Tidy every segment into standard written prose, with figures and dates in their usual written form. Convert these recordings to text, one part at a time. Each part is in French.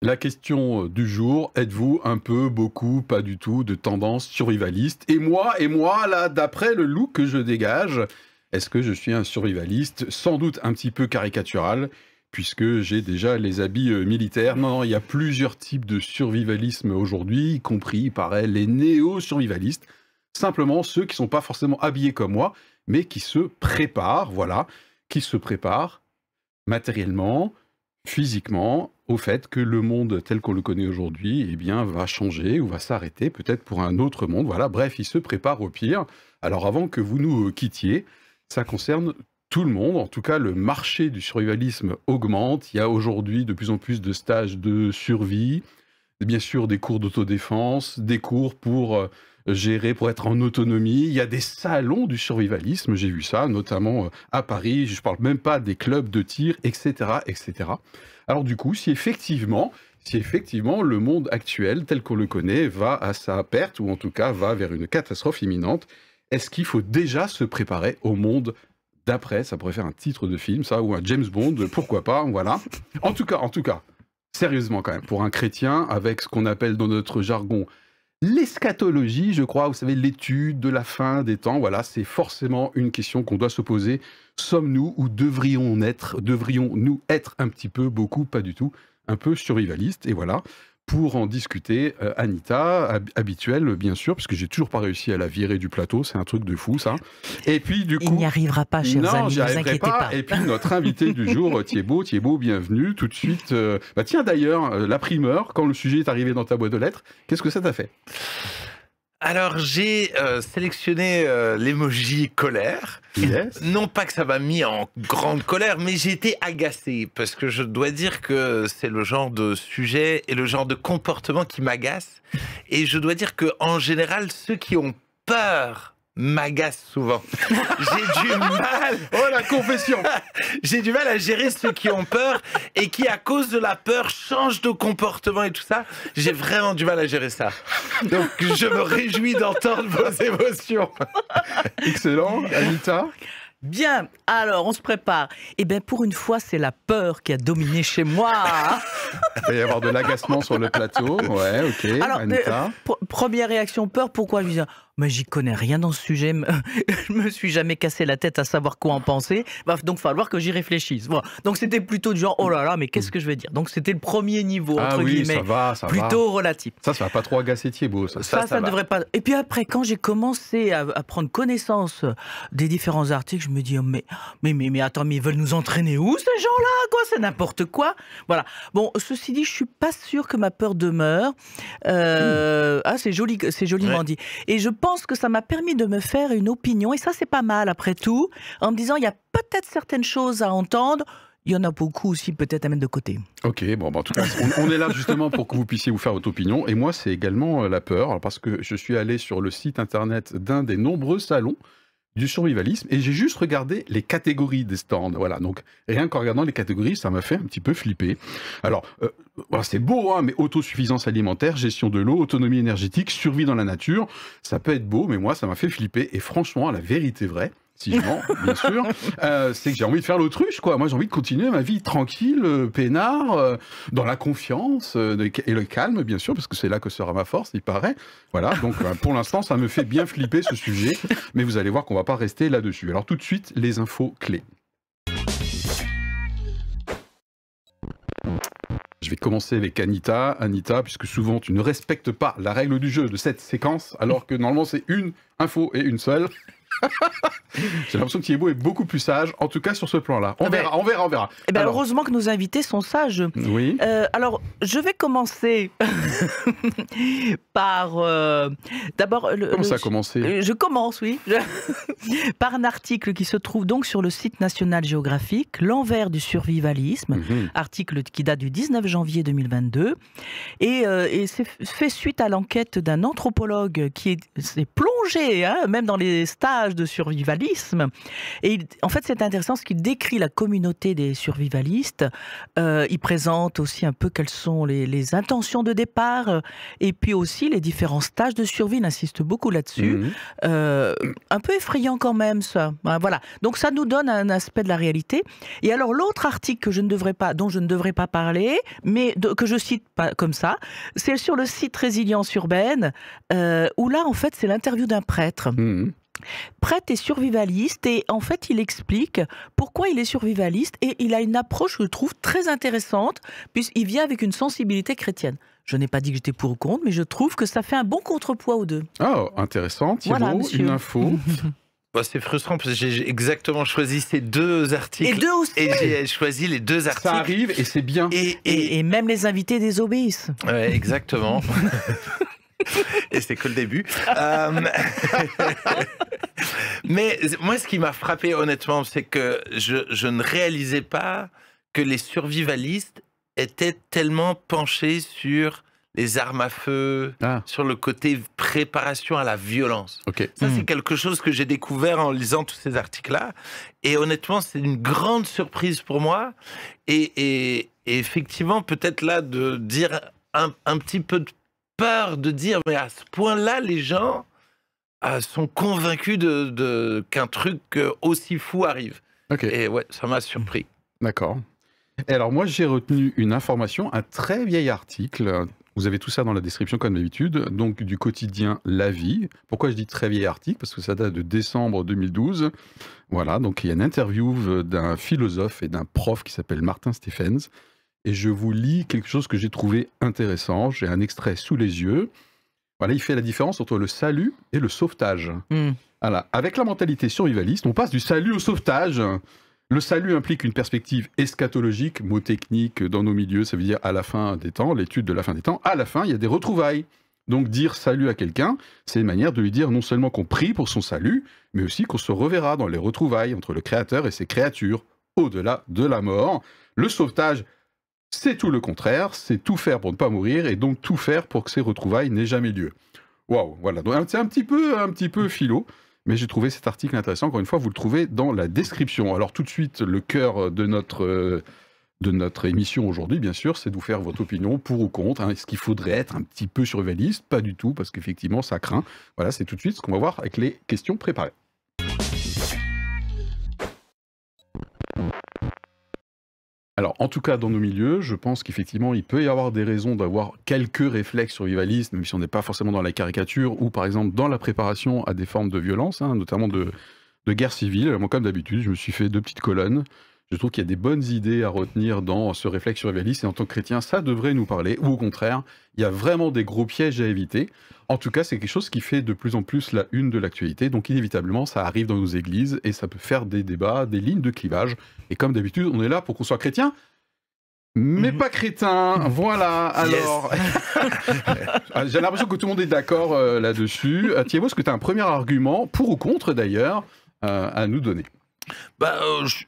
La question du jour, êtes-vous un peu, beaucoup, pas du tout de tendance survivaliste? Et moi, là, d'après le look que je dégage, est-ce que je suis un survivaliste? Sans doute un petit peu caricatural, puisque j'ai déjà les habits militaires. Non, non, il y a plusieurs types de survivalisme aujourd'hui, y compris, il paraît, les néo-survivalistes. Simplement ceux qui ne sont pas forcément habillés comme moi, mais qui se préparent, voilà, qui se préparent matériellement, physiquement, au fait que le monde tel qu'on le connaît aujourd'hui, eh bien, va changer ou va s'arrêter peut-être pour un autre monde. Voilà, bref, il se prépare au pire. Alors avant que vous nous quittiez, ça concerne tout le monde. En tout cas, le marché du survivalisme augmente. Il y a aujourd'hui de plus en plus de stages de survie, bien sûr des cours d'autodéfense, des cours pour gérer, pour être en autonomie. Il y a des salons du survivalisme, j'ai vu ça, notamment à Paris. Je ne parle même pas des clubs de tir, etc., etc. Alors du coup, si effectivement le monde actuel, tel qu'on le connaît, va à sa perte, ou en tout cas va vers une catastrophe imminente, est-ce qu'il faut déjà se préparer au monde d'après? Ça pourrait faire un titre de film, ça, ou un James Bond, pourquoi pas, voilà. En tout cas, sérieusement quand même, pour un chrétien, avec ce qu'on appelle dans notre jargon l'eschatologie, je crois, vous savez, l'étude de la fin des temps, voilà, c'est forcément une question qu'on doit se poser. Sommes-nous ou devrions-nous être un petit peu, beaucoup, pas du tout, un peu survivalistes? Et voilà, pour en discuter, Anita, habituelle bien sûr, parce que j'ai toujours pas réussi à la virer du plateau, c'est un truc de fou ça. Et puis du Il coup... n'y arrivera pas, chers Non, amis, ne j'y vous arriverai inquiétez pas. pas. Et puis notre invité du jour, Thiébaut, bienvenue. Tout de suite. Bah tiens d'ailleurs, la primeur, quand le sujet est arrivé dans ta boîte de lettres, qu'est-ce que ça t'a fait? Alors, j'ai sélectionné l'emoji colère. Yes. Non pas que ça m'a mis en grande colère, mais j'ai été agacé, parce que je dois dire que c'est le genre de sujet et le genre de comportement qui m'agace. Et je dois dire que en général, ceux qui ont peur m'agacent souvent. J'ai du mal... Oh, la confession! J'ai du mal à gérer ceux qui ont peur et qui, à cause de la peur, changent de comportement et tout ça. J'ai vraiment du mal à gérer ça. Donc, je me réjouis d'entendre vos émotions. Excellent, Anita. Bien, alors on se prépare. Eh bien, pour une fois, c'est la peur qui a dominé chez moi. Il va y avoir de l'agacement sur le plateau. Ouais, ok, Alors, Anita. première réaction, peur, pourquoi? Je dis, mais j'y connais rien dans ce sujet, je me suis jamais cassé la tête à savoir quoi en penser, va donc falloir que j'y réfléchisse. Voilà. Donc c'était plutôt du genre, oh là là, mais qu'est-ce que je vais dire? Donc c'était le premier niveau, Ah entre oui, guillemets, ça va, ça plutôt va. relatif. Ça va pas trop agacer Thiébaut, ça. Ça va. devrait pas. Et puis après, quand j'ai commencé à prendre connaissance des différents articles, je me dis, oh, mais attends, mais ils veulent nous entraîner où ces gens-là? Quoi, c'est n'importe quoi. Voilà. Bon, ceci dit, je suis pas sûre que ma peur demeure. Ah, c'est joli, c'est joliment Ouais. dit. Et je pense que ça m'a permis de me faire une opinion, et ça c'est pas mal après tout, en me disant il y a peut-être certaines choses à entendre. Il y en a beaucoup aussi peut-être à mettre de côté. Ok, bon, bah, en tout cas, on est là justement pour que vous puissiez vous faire votre opinion. Et moi, c'est également la peur, alors, parce que je suis allé sur le site internet d'un des nombreux salons du survivalisme et j'ai juste regardé les catégories des stands. Voilà, donc rien qu'en regardant les catégories, ça m'a fait un petit peu flipper. Alors, voilà, c'est beau, hein, mais autosuffisance alimentaire, gestion de l'eau, autonomie énergétique, survie dans la nature, ça peut être beau, mais moi, ça m'a fait flipper. Et franchement, la vérité vraie, si je mens, bien sûr, c'est que j'ai envie de faire l'autruche, quoi. Moi, j'ai envie de continuer ma vie tranquille, peinard, dans la confiance et le calme, bien sûr, parce que c'est là que sera ma force, il paraît. Voilà, donc pour l'instant, ça me fait bien flipper ce sujet, mais vous allez voir qu'on va pas rester là-dessus. Alors tout de suite, les infos clés. Je vais commencer avec Anita. Anita, puisque souvent tu ne respectes pas la règle du jeu de cette séquence, alors que normalement c'est une info et une seule. J'ai l'impression que Thiébaut est beaucoup plus sage, en tout cas sur ce plan-là. On verra. Eh bien, Alors, heureusement que nos invités sont sages. oui. Alors, je vais commencer par... D'abord... Comment ça a commencé? Je commence, oui. Par un article qui se trouve donc sur le site national géographique, L'envers du survivalisme, article qui date du 19 janvier 2022. Et c'est fait suite à l'enquête d'un anthropologue qui s'est plongé, hein, même dans les stages stage de survivalisme. Et en fait, c'est intéressant parce qu'il décrit la communauté des survivalistes. Il présente aussi un peu quelles sont les intentions de départ et puis aussi les différents stages de survie. Il insiste beaucoup là-dessus. Un peu effrayant quand même, ça. Voilà. Donc, ça nous donne un aspect de la réalité. Et alors, l'autre article dont je ne devrais pas parler, mais que je cite pas comme ça, c'est sur le site Résilience urbaine, où là, en fait, c'est l'interview d'un prêtre. Prêtre et survivaliste, et en fait, il explique pourquoi il est survivaliste, et il a une approche que je trouve très intéressante, puisqu'il vient avec une sensibilité chrétienne. Je n'ai pas dit que j'étais pour ou contre, mais je trouve que ça fait un bon contrepoids aux deux. Ah, intéressant, Thibaut, voilà, une info. Bah, c'est frustrant parce que j'ai exactement choisi ces deux articles. Et deux aussi. Et j'ai choisi les deux articles. Ça arrive et c'est bien. Et même les invités désobéissent. Ouais, exactement. Et c'est que le début. Mais moi, ce qui m'a frappé, honnêtement, c'est que je ne réalisais pas que les survivalistes étaient tellement penchés sur les armes à feu, sur le côté préparation à la violence. Ça, c'est quelque chose que j'ai découvert en lisant tous ces articles-là. Et honnêtement, c'est une grande surprise pour moi. Et effectivement, peut-être là, de dire un petit peu de peur de dire, mais à ce point-là, les gens sont convaincus qu'un truc aussi fou arrive. Et ouais, ça m'a surpris. D'accord. Et alors moi, j'ai retenu une information, un très vieil article. Vous avez tout ça dans la description comme d'habitude, donc du quotidien La Vie. Pourquoi je dis très vieil article? Parce que ça date de décembre 2012. Voilà, donc il y a une interview d'un philosophe et d'un prof qui s'appelle Martin Stephens. Et je vous lis quelque chose que j'ai trouvé intéressant. J'ai un extrait sous les yeux. Voilà, il fait la différence entre le salut et le sauvetage. Voilà. Avec la mentalité survivaliste, on passe du salut au sauvetage. Le salut implique une perspective eschatologique, mot technique dans nos milieux, ça veut dire à la fin des temps, l'étude de la fin des temps. À la fin, il y a des retrouvailles. Donc dire salut à quelqu'un, c'est une manière de lui dire non seulement qu'on prie pour son salut, mais aussi qu'on se reverra dans les retrouvailles entre le Créateur et ses créatures, au-delà de la mort. Le sauvetage, c'est tout le contraire, c'est tout faire pour ne pas mourir et donc tout faire pour que ces retrouvailles n'aient jamais lieu. Waouh, voilà, donc c'est un petit peu philo, mais j'ai trouvé cet article intéressant. Encore une fois, vous le trouvez dans la description. Alors tout de suite, le cœur de notre émission aujourd'hui, bien sûr, c'est de vous faire votre opinion pour ou contre. Est-ce qu'il faudrait être un petit peu survivaliste? Pas du tout, parce qu'effectivement, ça craint. Voilà, c'est tout de suite ce qu'on va voir avec les questions préparées. Alors, en tout cas, dans nos milieux, je pense qu'effectivement, il peut y avoir des raisons d'avoir quelques réflexes survivalistes, même si on n'est pas forcément dans la caricature, ou par exemple dans la préparation à des formes de violence, notamment de guerre civile. Alors, moi, comme d'habitude, je me suis fait 2 petites colonnes. Je trouve qu'il y a des bonnes idées à retenir dans ce réflexe survivaliste, et en tant que chrétien, ça devrait nous parler, ou au contraire, il y a vraiment des gros pièges à éviter. En tout cas, c'est quelque chose qui fait de plus en plus la une de l'actualité, donc inévitablement, ça arrive dans nos églises, et ça peut faire des débats, des lignes de clivage, et comme d'habitude, on est là pour qu'on soit chrétien, mais pas crétin, voilà, alors... J'ai l'impression que tout le monde est d'accord là-dessus. Thibaut, est-ce que tu as un premier argument, pour ou contre d'ailleurs, à nous donner?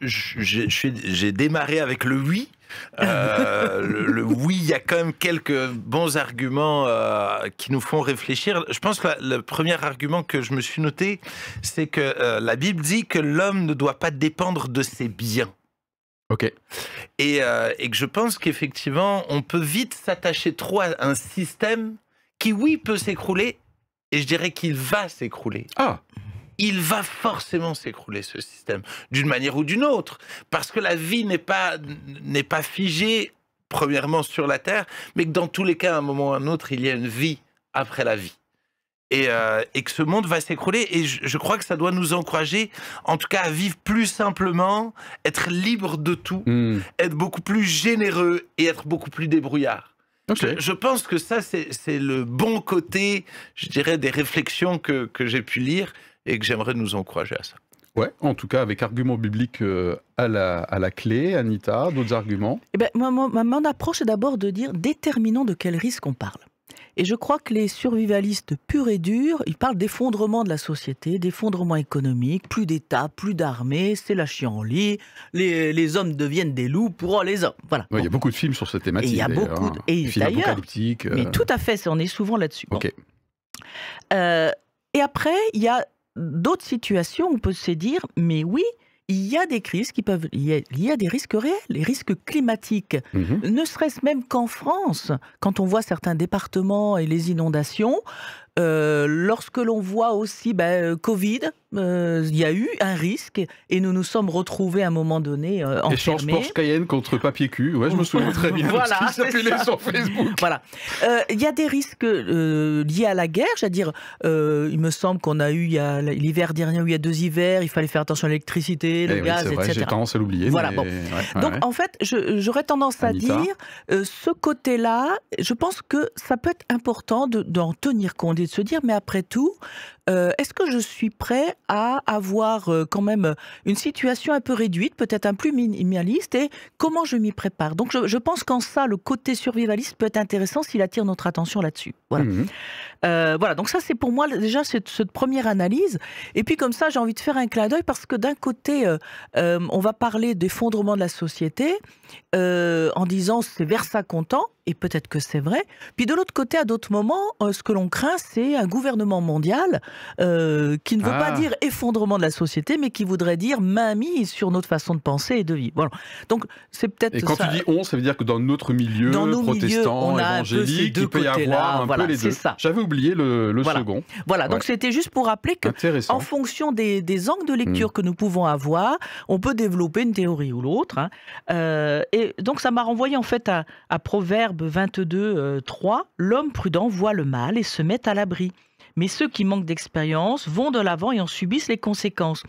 J'ai démarré avec le oui. Le oui, il y a quand même quelques bons arguments qui nous font réfléchir. Je pense que le premier argument que je me suis noté, c'est que la Bible dit que l'homme ne doit pas dépendre de ses biens. Et que je pense qu'effectivement, on peut vite s'attacher trop à un système qui, oui, peut s'écrouler, et je dirais qu'il va s'écrouler. Il va forcément s'écrouler, ce système, d'une manière ou d'une autre, parce que la vie n'est pas figée, premièrement, sur la Terre, mais que dans tous les cas, à un moment ou à un autre, il y a une vie après la vie. Et que ce monde va s'écrouler, et je crois que ça doit nous encourager, en tout cas, à vivre plus simplement, être libre de tout, être beaucoup plus généreux et être beaucoup plus débrouillard. Je pense que ça, c'est le bon côté, je dirais, des réflexions que j'ai pu lire, et que j'aimerais nous encourager à ça. Ouais, en tout cas, avec arguments bibliques à la clé. Anita, d'autres arguments? Mon approche est d'abord de dire, déterminons de quel risque on parle. Et je crois que les survivalistes purs et durs, ils parlent d'effondrement de la société, d'effondrement économique, plus d'État, plus d'armée, c'est la chienlit, les hommes deviennent des loups pour les hommes. Voilà. Ouais, il y a beaucoup de films sur cette thématique. Et il y a beaucoup de... Et films apocalyptiques. Mais tout à fait, on est souvent là-dessus. Ok. Et après, il y a d'autres situations, on peut se dire, mais oui, il y a des crises il y a des risques réels, les risques climatiques. Ne serait-ce même qu'en France, quand on voit certains départements et les inondations, lorsque l'on voit aussi Covid, il y a eu un risque et nous nous sommes retrouvés à un moment donné enfermés. Échange Porsche Cayenne contre papier cul, ouais, je me souviens très bien Voilà, de ce qui s'appelait sur Facebook. Voilà. Il y a des risques liés à la guerre, c'est-à-dire, il me semble qu'on a eu, l'hiver dernier, où il y a 2 hivers, il fallait faire attention à l'électricité, le gaz, c'est vrai, etc. j'ai tendance à l'oublier. Voilà, mais... bon. Donc, en fait, j'aurais tendance à Anita. dire, ce côté-là, je pense que ça peut être important d'en tenir compte et de se dire, mais après tout, est-ce que je suis prêt à avoir quand même une situation un peu réduite, peut-être un peu minimaliste, et comment je m'y prépare? Donc je pense qu'en ça, le côté survivaliste peut être intéressant s'il attire notre attention là-dessus. Voilà. Voilà, donc ça c'est pour moi déjà cette première analyse. Et puis comme ça, j'ai envie de faire un clin d'œil parce que d'un côté, on va parler d'effondrement de la société en disant c'est vers ça qu'on tend, et peut-être que c'est vrai. Puis de l'autre côté, à d'autres moments, ce que l'on craint, c'est un gouvernement mondial qui ne veut pas dire effondrement de la société, mais qui voudrait dire mainmise sur notre façon de penser et de vivre. Voilà. Donc c'est peut-être. Et quand tu dis on, ça veut dire que dans notre milieu, protestant, évangélique, il peut y avoir un peu les deux. J'avais oublié le second. Voilà, donc c'était juste pour rappeler que en fonction des angles de lecture que nous pouvons avoir, on peut développer une théorie ou l'autre. Et donc ça m'a renvoyé en fait à Proverbe 22, 3. L'homme prudent voit le mal et se met à l'abri. Mais ceux qui manquent d'expérience vont de l'avant et en subissent les conséquences.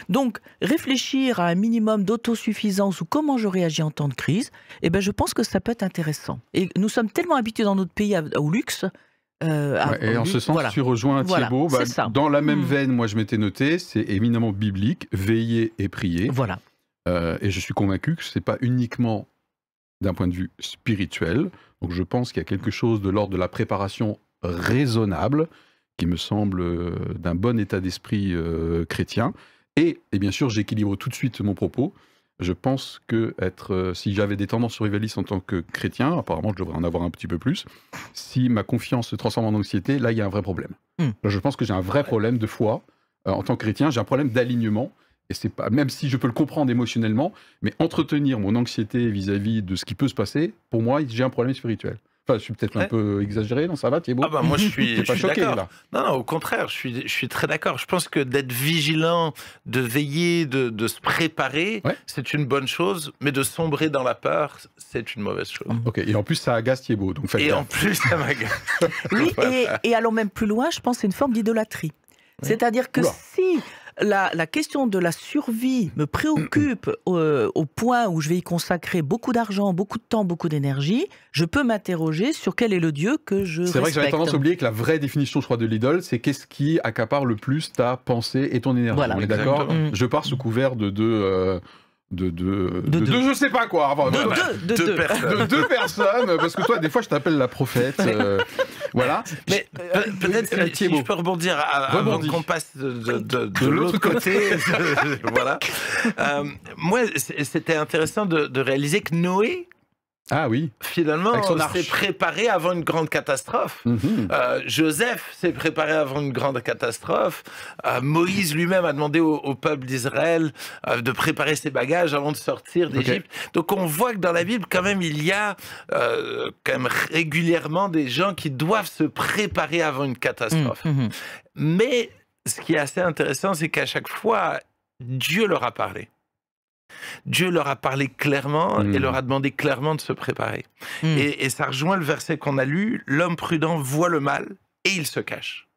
Donc, réfléchir à un minimum d'autosuffisance ou comment je réagis en temps de crise, je pense que ça peut être intéressant. Et nous sommes tellement habitués dans notre pays au luxe. Et en ce sens, tu rejoins Thibaut. Dans la même veine, moi je m'étais noté, c'est éminemment biblique, veiller et prier. Voilà. Et je suis convaincu que ce n'est pas uniquement d'un point de vue spirituel. Donc je pense qu'il y a quelque chose de l'ordre de la préparation raisonnable, qui me semble d'un bon état d'esprit chrétien. Et bien sûr, j'équilibre tout de suite mon propos. Je pense que si j'avais des tendances survivalistes en tant que chrétien, apparemment je devrais en avoir un petit peu plus, si ma confiance se transforme en anxiété, là il y a un vrai problème. Là, je pense que j'ai un vrai problème de foi. En tant que chrétien, j'ai un problème d'alignement. Et c'est pas, même si je peux le comprendre émotionnellement, mais entretenir mon anxiété vis-à-vis de ce qui peut se passer, pour moi, j'ai un problème spirituel. Enfin, je suis peut-être un peu exagéré, non, ça va, Thibaut? Moi, je suis, pas choqué, d'accord. Là. Non, au contraire, je suis très d'accord. Je pense que d'être vigilant, de veiller, de se préparer, c'est une bonne chose, mais de sombrer dans la peur, c'est une mauvaise chose. Ok, et en plus, ça agace Thibaut. Donc en plus, ça m'agace. Oui, et allons même plus loin, je pense que c'est une forme d'idolâtrie. C'est-à-dire que si la question de la survie me préoccupe au point où je vais y consacrer beaucoup d'argent, beaucoup de temps, beaucoup d'énergie, je peux m'interroger sur quel est le Dieu que je respecte. C'est vrai que j'avais tendance à oublier que la vraie définition, je crois, de l'idole, c'est qu'est-ce qui accapare le plus ta pensée et ton énergie. Voilà, on est d'accord? Je pars sous couvert de je sais pas quoi. Enfin, de deux personnes, parce que toi, des fois, je t'appelle la prophète. Voilà. Mais peut-être, si je peux rebondir avant qu'on passe de l'autre côté. Voilà. Moi, c'était intéressant de réaliser que Noé, finalement, s'est préparé avant une grande catastrophe. Joseph s'est préparé avant une grande catastrophe. Moïse lui-même a demandé au peuple d'Israël de préparer ses bagages avant de sortir d'Égypte. Donc on voit que dans la Bible, quand même, il y a quand même régulièrement des gens qui doivent se préparer avant une catastrophe. Mais ce qui est assez intéressant, c'est qu'à chaque fois, Dieu leur a parlé. Dieu leur a parlé clairement et leur a demandé clairement de se préparer. Et ça rejoint le verset qu'on a lu, l'homme prudent voit le mal et il se cache.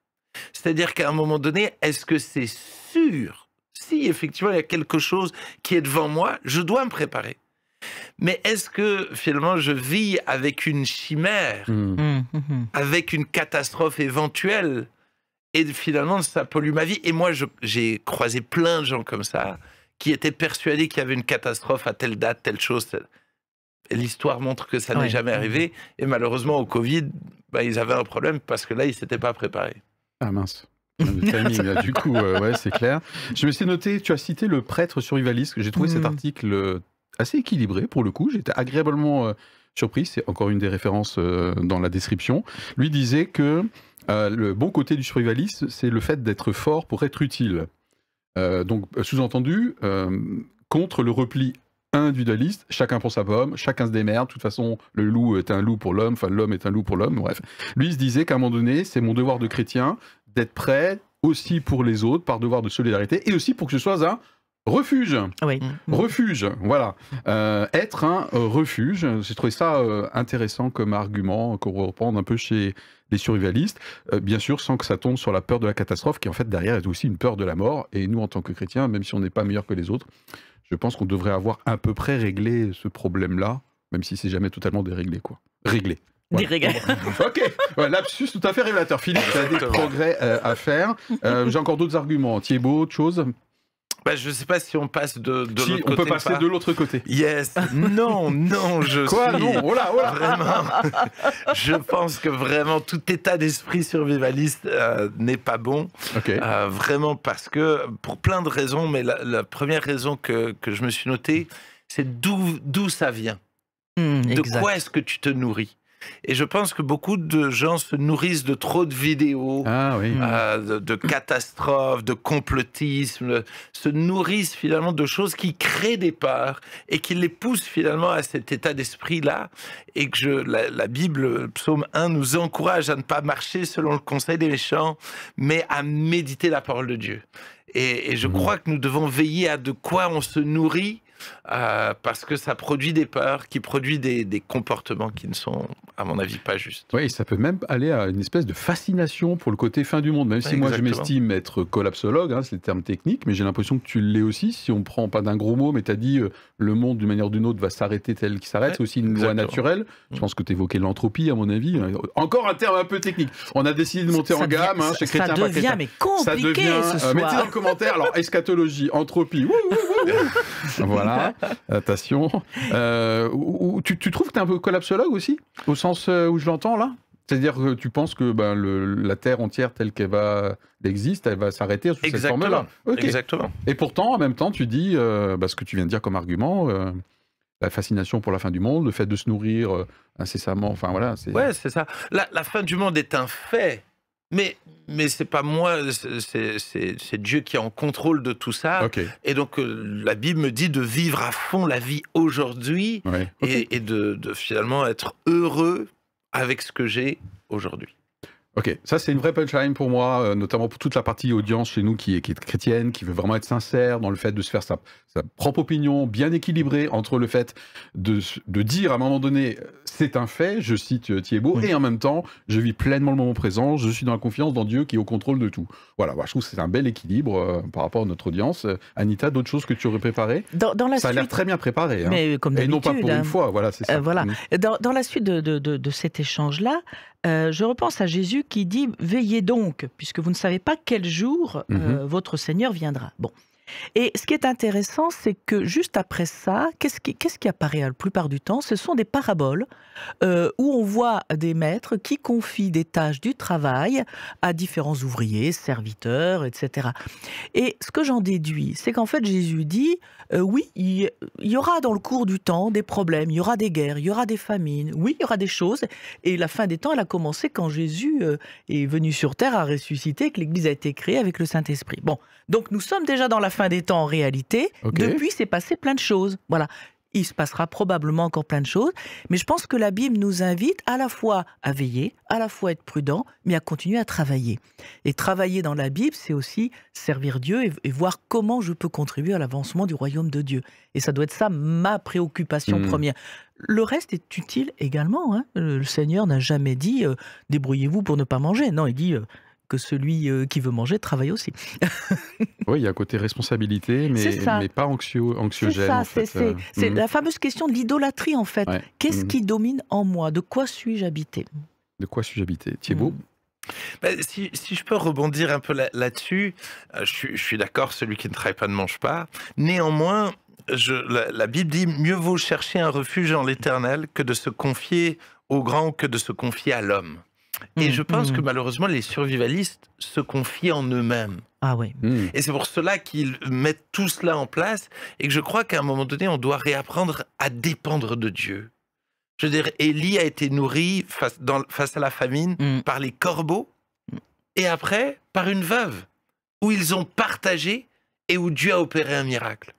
C'est-à-dire qu'à un moment donné, est-ce que c'est sûr, si effectivement il y a quelque chose qui est devant moi, je dois me préparer. Mais est-ce que finalement je vis avec une chimère, avec une catastrophe éventuelle, et finalement ça pollue ma vie? Et moi j'ai croisé plein de gens comme ça, qui étaient persuadés qu'il y avait une catastrophe à telle date, telle chose. L'histoire montre que ça n'est jamais arrivé. Et malheureusement, au Covid, ils avaient un problème parce que là, ils ne s'étaient pas préparés. Ah mince. Le timing, là, du coup, c'est clair. Je me suis noté, tu as cité le prêtre survivaliste. J'ai trouvé cet article assez équilibré, pour le coup. J'étais agréablement surpris. C'est encore une des références dans la description. Lui disait que Le bon côté du survivaliste, c'est le fait d'être fort pour être utile. Donc, sous-entendu, contre le repli individualiste, chacun pour sa pomme, chacun se démerde, de toute façon, le loup est un loup pour l'homme, enfin l'homme est un loup pour l'homme, bref. Lui, il se disait qu'à un moment donné, c'est mon devoir de chrétien d'être prêt aussi pour les autres, par devoir de solidarité, et aussi pour que ce soit un refuge. Oui. Refuge, voilà. Être un refuge, j'ai trouvé ça intéressant comme argument qu'on reprend un peu chez les survivalistes, bien sûr sans que ça tombe sur la peur de la catastrophe, qui en fait derrière est aussi une peur de la mort, et nous en tant que chrétiens, même si on n'est pas meilleur que les autres, je pense qu'on devrait avoir à peu près réglé ce problème-là, même si c'est jamais totalement déréglé, quoi. Réglé. Voilà. Ok, ouais, lapsus tout à fait révélateur. Philippe, tu as des progrès à faire. J'ai encore d'autres arguments. Thibaut, autre chose? Bah, je ne sais pas si on passe de l'autre côté. On peut passer de l'autre côté. Yes. Non, Quoi, suis... non, oh là. Vraiment, je pense que vraiment tout état d'esprit survivaliste n'est pas bon. Okay. Vraiment parce que, pour plein de raisons, mais la première raison que je me suis notée, c'est d'où ça vient. De quoi est-ce que tu te nourris? Et je pense que beaucoup de gens se nourrissent de trop de vidéos, de catastrophes, de complotisme, se nourrissent finalement de choses qui créent des peurs et qui les poussent finalement à cet état d'esprit-là. Et que la Bible, Psaume 1, nous encourage à ne pas marcher selon le conseil des méchants, mais à méditer la parole de Dieu. Et je crois que nous devons veiller à de quoi on se nourrit, parce que ça produit des peurs, qui produit des comportements qui ne sont, à mon avis, pas justes. Oui, ça peut même aller à une espèce de fascination pour le côté fin du monde, même si moi je m'estime être collapsologue, hein, c'est le terme technique, mais j'ai l'impression que tu l'es aussi, si on prend pas d'un gros mot, mais tu as dit le monde d'une manière ou d'une autre va s'arrêter tel qu'il s'arrête, c'est aussi une loi naturelle. Je pense que tu évoquais l'entropie, à mon avis. Encore un terme un peu technique. On a décidé de monter en gamme, hein, chez Chrétien, ça devient mais compliqué ce soir. Mettez dans le commentaire, alors eschatologie, entropie, voilà, attention. Tu trouves que tu es un peu collapsologue aussi, au sens où je l'entends là? C'est-à-dire que tu penses que la Terre entière telle qu'elle existe, elle va s'arrêter sous cette forme-là. Okay. Exactement. Et pourtant, en même temps, tu dis, ce que tu viens de dire comme argument, la fascination pour la fin du monde, le fait de se nourrir incessamment, enfin voilà. Ouais, c'est ça. La fin du monde est un fait. Mais c'est pas moi, c'est Dieu qui est en contrôle de tout ça. Okay. Et donc la Bible me dit de vivre à fond la vie aujourd'hui, et de finalement être heureux avec ce que j'ai aujourd'hui. Ok, ça c'est une vraie punchline pour moi, notamment pour toute la partie audience chez nous qui est chrétienne, qui veut vraiment être sincère dans le fait de se faire sa propre opinion, bien équilibrée entre le fait de dire à un moment donné, c'est un fait, je cite Thibaut, et en même temps, je vis pleinement le moment présent, je suis dans la confiance dans Dieu qui est au contrôle de tout. Voilà, je trouve que c'est un bel équilibre par rapport à notre audience. Anita, d'autres choses que tu aurais préparées? Ça a l'air très bien préparé. Mais comme et non pas pour une fois, voilà, c'est ça. Voilà. Dans la suite de cet échange-là, je repense à Jésus qui dit « Veillez donc, puisque vous ne savez pas quel jour votre Seigneur viendra. » Bon. Et ce qui est intéressant, c'est que juste après ça, qu'est-ce qui apparaît la plupart du temps? Ce sont des paraboles où on voit des maîtres qui confient des tâches du travail à différents ouvriers, serviteurs, etc. Et ce que j'en déduis, c'est qu'en fait Jésus dit oui, il y aura dans le cours du temps des problèmes, il y aura des guerres, il y aura des famines, oui, il y aura des choses. Et la fin des temps, elle a commencé quand Jésus est venu sur terre, a ressuscité, que l'Église a été créée avec le Saint-Esprit. Bon, donc nous sommes déjà dans la fin des temps en réalité. Okay. Depuis, c'est passé plein de choses. Voilà. Il se passera probablement encore plein de choses, mais je pense que la Bible nous invite à la fois à veiller, à la fois être prudent, mais à continuer à travailler. Et travailler dans la Bible, c'est aussi servir Dieu et voir comment je peux contribuer à l'avancement du royaume de Dieu. Et ça doit être ça ma préoccupation première. Le reste est utile également. Hein. Le Seigneur n'a jamais dit « débrouillez-vous pour ne pas manger ». Non, il dit que celui qui veut manger travaille aussi. Oui, il y a un côté responsabilité, mais pas anxiogène. C'est la fameuse question de l'idolâtrie, en fait. Ouais. Qu'est-ce qui domine en moi? De quoi suis-je habité? De quoi suis-je habité? Thibaut? Si je peux rebondir un peu là-dessus, je suis d'accord, celui qui ne travaille pas ne mange pas. Néanmoins, la Bible dit « Mieux vaut chercher un refuge en l'Éternel que de se confier au grand, que de se confier à l'homme ». Et je pense que malheureusement, les survivalistes se confient en eux-mêmes. Ah oui. Et c'est pour cela qu'ils mettent tout cela en place, et que je crois qu'à un moment donné, on doit réapprendre à dépendre de Dieu. Je veux dire, Élie a été nourri face à la famine par les corbeaux, et après par une veuve, où ils ont partagé et où Dieu a opéré un miracle.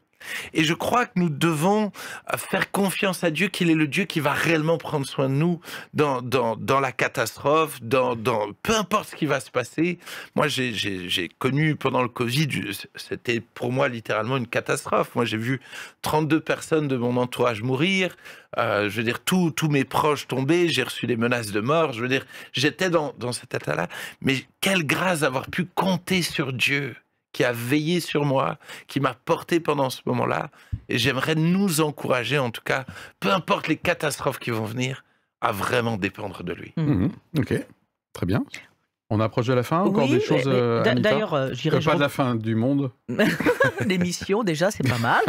Et je crois que nous devons faire confiance à Dieu, qu'il est le Dieu qui va réellement prendre soin de nous dans la catastrophe, peu importe ce qui va se passer. Moi, j'ai connu pendant le Covid, c'était pour moi littéralement une catastrophe. Moi, j'ai vu 32 personnes de mon entourage mourir. Je veux dire, tous mes proches tomber, j'ai reçu des menaces de mort. Je veux dire, j'étais dans cet état-là. Mais quelle grâce d'avoir pu compter sur Dieu, qui a veillé sur moi, qui m'a porté pendant ce moment-là. Et j'aimerais nous encourager, en tout cas, peu importe les catastrophes qui vont venir, à vraiment dépendre de lui. Ok, très bien. On approche de la fin, encore des choses, Anita? D'ailleurs, j'irai... Pas de la fin du monde. L'émission, déjà, c'est pas mal.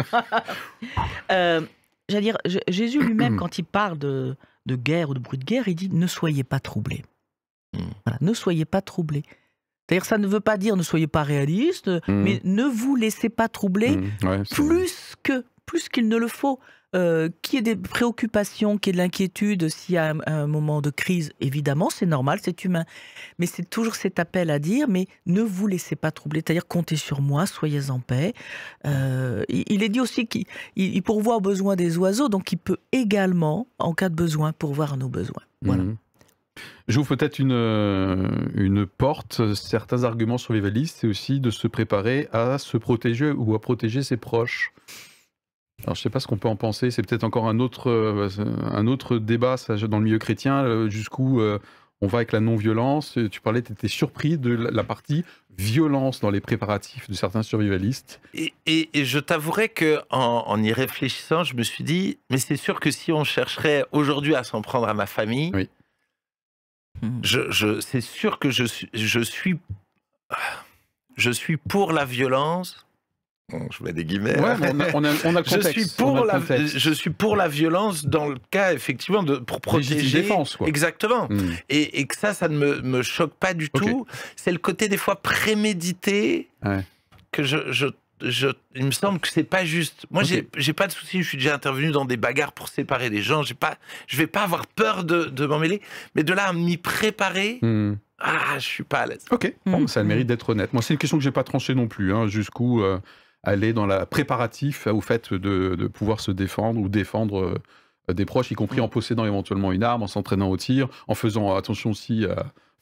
J'allais dire, Jésus lui-même, quand il parle de guerre ou de bruit de guerre, il dit « Ne soyez pas troublés ». Voilà, ne soyez pas troublés. C'est-à-dire, ça ne veut pas dire ne soyez pas réaliste, mais ne vous laissez pas troubler plus qu'il ne le faut. Qu'il y ait des préoccupations, qu'il y ait de l'inquiétude, s'il y a un moment de crise, évidemment, c'est normal, c'est humain. Mais c'est toujours cet appel à dire, mais ne vous laissez pas troubler. C'est-à-dire, comptez sur moi, soyez en paix. Il est dit aussi qu'il pourvoit aux besoins des oiseaux, donc il peut également, en cas de besoin, pourvoir à nos besoins. Voilà. J'ouvre peut-être une porte. Certains arguments survivalistes, c'est aussi de se préparer à se protéger ou à protéger ses proches. Alors, je ne sais pas ce qu'on peut en penser. C'est peut-être encore un autre débat ça, dans le milieu chrétien, jusqu'où on va avec la non-violence. Tu parlais, tu étais surpris de la partie violence dans les préparatifs de certains survivalistes. Et je t'avouerai qu'en y réfléchissant, je me suis dit, mais c'est sûr que si on chercherait aujourd'hui à s'en prendre à ma famille... Oui. C'est sûr que je suis pour la violence. Bon, je mets des guillemets. Ouais, on a le contexte. Je suis pour la violence dans le cas, effectivement, pour protéger. Défense, quoi. Exactement. Et que ça ne me choque pas du tout. C'est le côté, des fois, prémédité que il me semble que c'est pas juste. Moi, j'ai pas de souci. Je suis déjà intervenu dans des bagarres pour séparer les gens. Je vais pas avoir peur de m'en mêler. Mais de là à m'y préparer, je suis pas à l'aise. Ok, bon, ça a le mérite d'être honnête. Moi, c'est une question que j'ai pas tranchée non plus. Jusqu'où aller dans la préparatif au fait de pouvoir se défendre ou défendre des proches, y compris en possédant éventuellement une arme, en s'entraînant au tir, en faisant attention aussi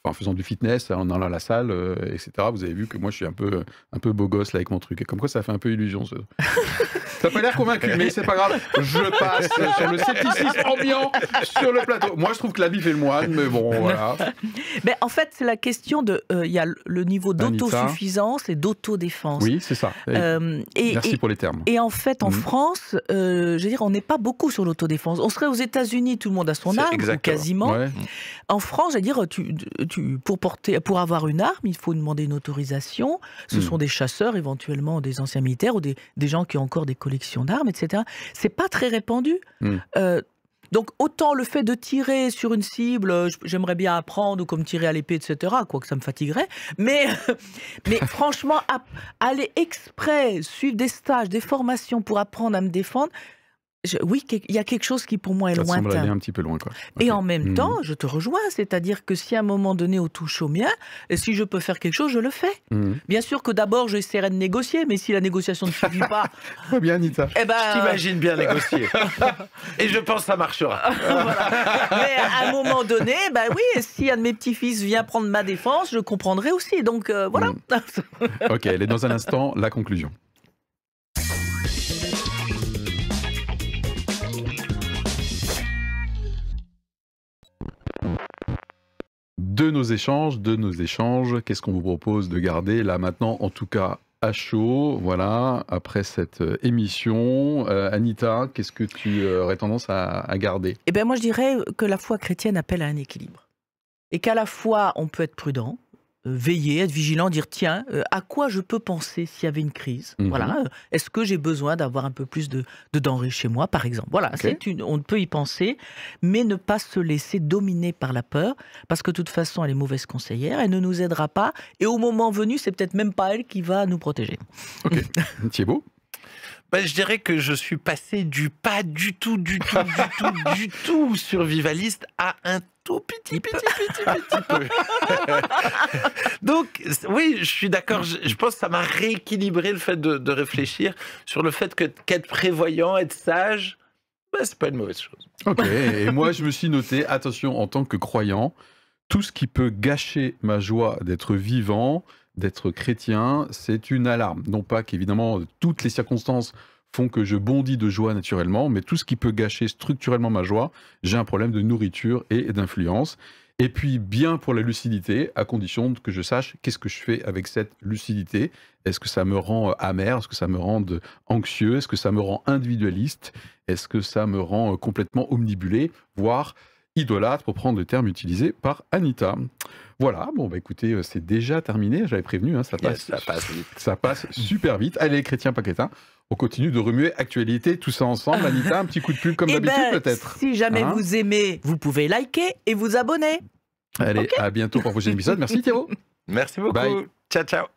en faisant du fitness, en allant à la salle, etc. Vous avez vu que moi, je suis un peu beau gosse là avec mon truc. Et comme quoi, ça fait un peu illusion. Ça n'a pas l'air convaincu, mais c'est pas grave. Je passe sur le scepticisme ambiant sur le plateau. Moi, je trouve que la vie fait le moine, mais bon, voilà. Mais en fait, c'est la question de... Il y a le niveau d'autosuffisance et d'autodéfense. Oui, c'est ça. Merci pour les termes. Et en fait, en France, je veux dire, on n'est pas beaucoup sur l'autodéfense. On serait aux États-Unis, tout le monde a son arme, ou quasiment. Ouais. En France, je veux dire, pour avoir une arme, il faut demander une autorisation. Ce sont des chasseurs, éventuellement des anciens militaires ou des gens qui ont encore des collections d'armes, etc. C'est pas très répandu. Donc autant le fait de tirer sur une cible, j'aimerais bien apprendre, ou comme tirer à l'épée, etc., quoique ça me fatiguerait, mais franchement, aller exprès, suivre des stages, des formations pour apprendre à me défendre, oui, il y a quelque chose qui pour moi est lointain. Ça semble aller un petit peu loin, quoi. Et en même temps, je te rejoins, c'est-à-dire que si à un moment donné on touche au mien, et si je peux faire quelque chose, je le fais. Bien sûr que d'abord j'essaierai de négocier, mais si la négociation ne suffit pas... Très bien, Anita. Je t'imagine bien négocier. Et je pense que ça marchera. Voilà. Mais à un moment donné, oui, si un de mes petits-fils vient prendre ma défense, je comprendrai aussi. Donc voilà. Ok, elle est dans un instant, la conclusion. De nos échanges, qu'est-ce qu'on vous propose de garder là maintenant, en tout cas à chaud, voilà, après cette émission. Anita, qu'est-ce que tu aurais tendance à garder? Eh bien, moi je dirais que la foi chrétienne appelle à un équilibre. Et qu'à la fois on peut être prudent, veiller, être vigilant, dire tiens, à quoi je peux penser s'il y avait une crise? Voilà, est-ce que j'ai besoin d'avoir un peu plus de denrées chez moi, par exemple? Voilà, on peut y penser, mais ne pas se laisser dominer par la peur, parce que de toute façon, elle est mauvaise conseillère, elle ne nous aidera pas, et au moment venu, c'est peut-être même pas elle qui va nous protéger. Ok, Thibaut? Bah, je dirais que je suis passé du pas du tout survivaliste à un tout petit peu. Donc, oui, je suis d'accord. Je pense que ça m'a rééquilibré le fait de réfléchir sur le fait qu'être prévoyant, être sage, bah, c'est pas une mauvaise chose. Ok, et moi je me suis noté, attention, en tant que croyant, tout ce qui peut gâcher ma joie d'être vivant, d'être chrétien, c'est une alarme. Non pas qu'évidemment toutes les circonstances font que je bondis de joie naturellement, mais tout ce qui peut gâcher structurellement ma joie, j'ai un problème de nourriture et d'influence. Et puis bien pour la lucidité, à condition que je sache qu'est-ce que je fais avec cette lucidité. Est-ce que ça me rend amer? Est-ce que ça me rend anxieux? Est-ce que ça me rend individualiste? Est-ce que ça me rend complètement omnibulé, voire idolâtre, pour prendre le terme utilisé par Anita? Voilà, bon bah écoutez, c'est déjà terminé, j'avais prévenu, hein, ça passe vite. Ça passe super vite. Allez, chrétien, pas crétin, on continue de remuer actualité, tout ça ensemble. Anita, un petit coup de pub comme d'habitude peut-être. Si jamais Hein? vous aimez, vous pouvez liker et vous abonner. Allez, à bientôt pour le prochain épisode. Merci Théo. Merci beaucoup. Bye. Ciao, ciao.